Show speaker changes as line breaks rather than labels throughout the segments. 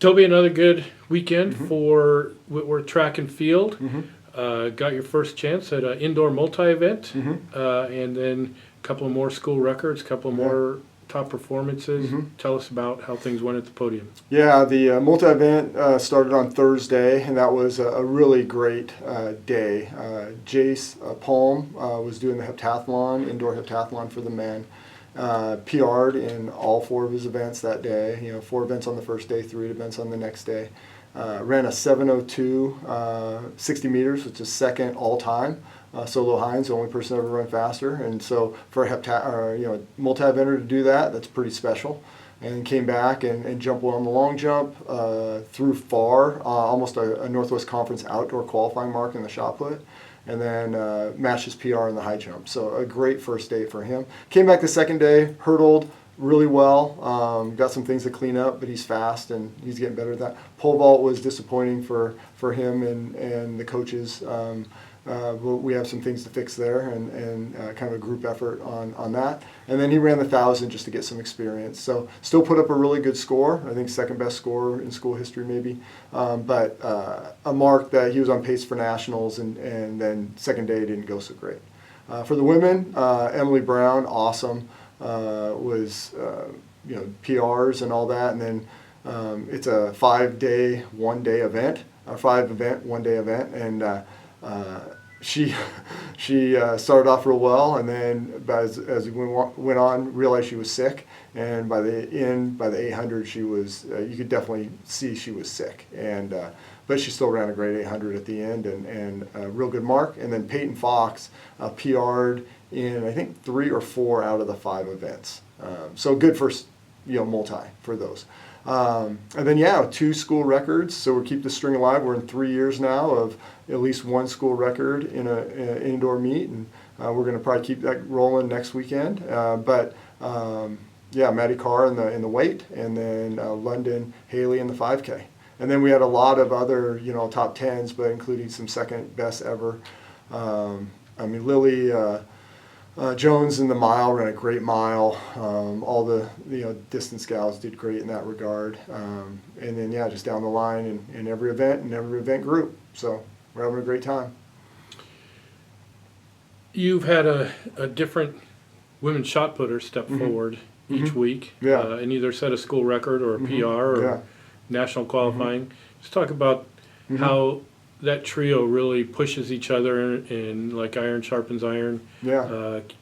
Toby, another good weekend for Whitworth Track and Field. Got your first chance at an indoor multi-event, and then a couple of more school records, a couple of more top performances. Tell us about how things went at the podium.
Yeah, the multi-event started on Thursday, and that was a really great day. Jace Palm was doing the heptathlon, indoor heptathlon for the men. PR'd in all 4 of his events that day. 4 events on the first day, 3 events on the next day. Ran a 7:02 60 meters, which is second all time. Solo Hines, the only person to ever run faster, and so for a multi-eventer to do that, that's pretty special. And came back and jumped well on the long jump, threw far, almost a Northwest Conference outdoor qualifying mark in the shot put, and then matched his PR in the high jump. So a great first day for him. Came back the second day, hurdled really well, got some things to clean up, but he's fast and he's getting better at that. Pole vault was disappointing for him and the coaches. We have some things to fix there and kind of a group effort on that. And then he ran the 1,000 just to get some experience. So still put up a really good score. I think second best score in school history maybe. But a mark that he was on pace for nationals, and then second day didn't go so great. For the women, Emily Brown, awesome. Was PRs and all that. And then it's a 5-day, 1-day event, a 5-event, 1-day event. And she started off real well, and then as we went on, realized she was sick, and by the 800 she was you could definitely see she was sick, and but she still ran a great 800 at the end, and a real good mark. And then Peyton Fox PR'd in I think 3 or 4 out of the 5 events, so good for multi for those. And then 2 school records, so we keep the string alive. We're in 3 years now of at least 1 school record in an indoor meet, and we're going to probably keep that rolling next weekend. Maddie Carr in the weight, and then London Haley in the 5K. And then we had a lot of other top 10s, but including some second best ever. Lily Jones in the mile ran a great mile. All the distance gals did great in that regard. And then just down the line in every event and every event group. So we're having a great time.
You've had a different women's shot putter step forward each week, and either set a school record or a PR or national qualifying. Just talk about how that trio really pushes each other, and like iron sharpens iron,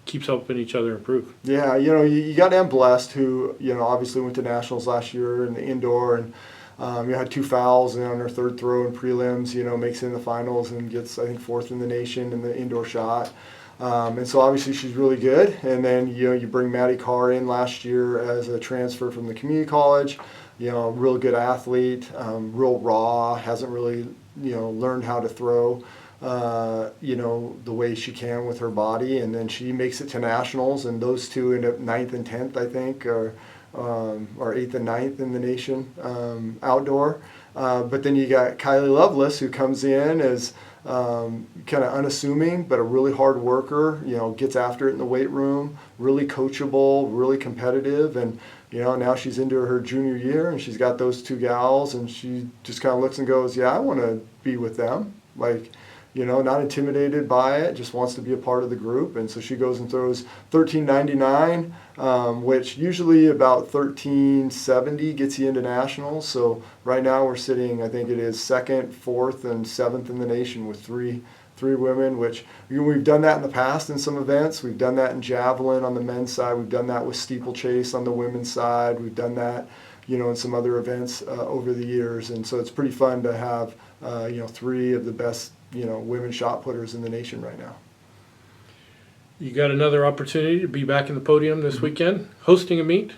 keeps helping each other improve. Yeah,
you got Em Blessed, who obviously went to nationals last year in the indoor, and had 2 fouls and on her 3rd throw in prelims. Makes it in the finals and gets I think 4th in the nation in the indoor shot. And so obviously she's really good. And then you bring Maddie Carr in last year as a transfer from the community college. Real good athlete, real raw, hasn't really learned how to throw the way she can with her body, and then she makes it to nationals, and those 2 end up 9th and 10th I think, or 8th and 9th in the nation outdoor. But then you got Kylie Lovelace, who comes in as kind of unassuming, but a really hard worker, gets after it in the weight room, really coachable, really competitive, and now she's into her junior year, and she's got those 2 gals, and she just kind of looks and goes, I want to be with them. Not intimidated by it, just wants to be a part of the group. And so she goes and throws 13.99, which usually about 13.70 gets you into nationals. So right now we're sitting, I think it is 2nd, 4th, and 7th in the nation with three women, which we've done that in the past in some events. We've done that in javelin on the men's side. We've done that with steeplechase on the women's side. We've done that, in some other events over the years. And so it's pretty fun to have, 3 of the best, women shot putters in the nation right now.
You got another opportunity to be back in the podium this weekend, hosting a meet.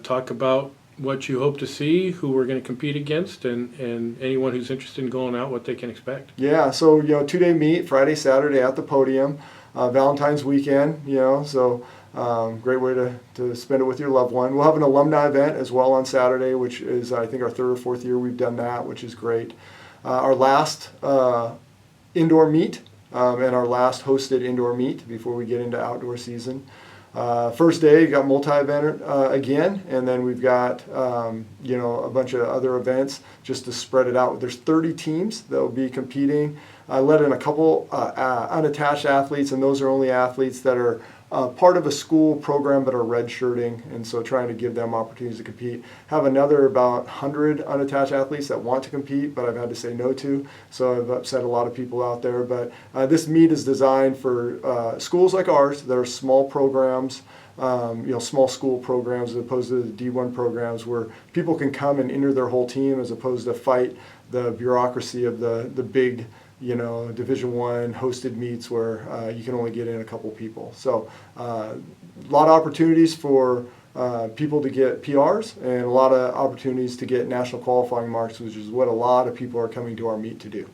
Talk about what you hope to see, who we're going to compete against, and anyone who's interested in going out, what they can expect.
Yeah, so 2-day meet, Friday, Saturday at the podium, Valentine's weekend, so great way to spend it with your loved one. We'll have an alumni event as well on Saturday, which is I think our 3rd or 4th year we've done that, which is great. Our last indoor meet and our last hosted indoor meet before we get into outdoor season. First day, you got multi-event again, and then we've got a bunch of other events just to spread it out. There's 30 teams that will be competing. I let in a couple unattached athletes, and those are only athletes that are part of a school program but are redshirting, and so trying to give them opportunities to compete. Have another about 100 unattached athletes that want to compete, but I've had to say no to, so I've upset a lot of people out there. But this meet is designed for schools like ours that are small programs, small school programs, as opposed to the D1 programs where people can come and enter their whole team, as opposed to fight the bureaucracy of the big Division I hosted meets where you can only get in a couple people. So a lot of opportunities for people to get PRs and a lot of opportunities to get national qualifying marks, which is what a lot of people are coming to our meet to do.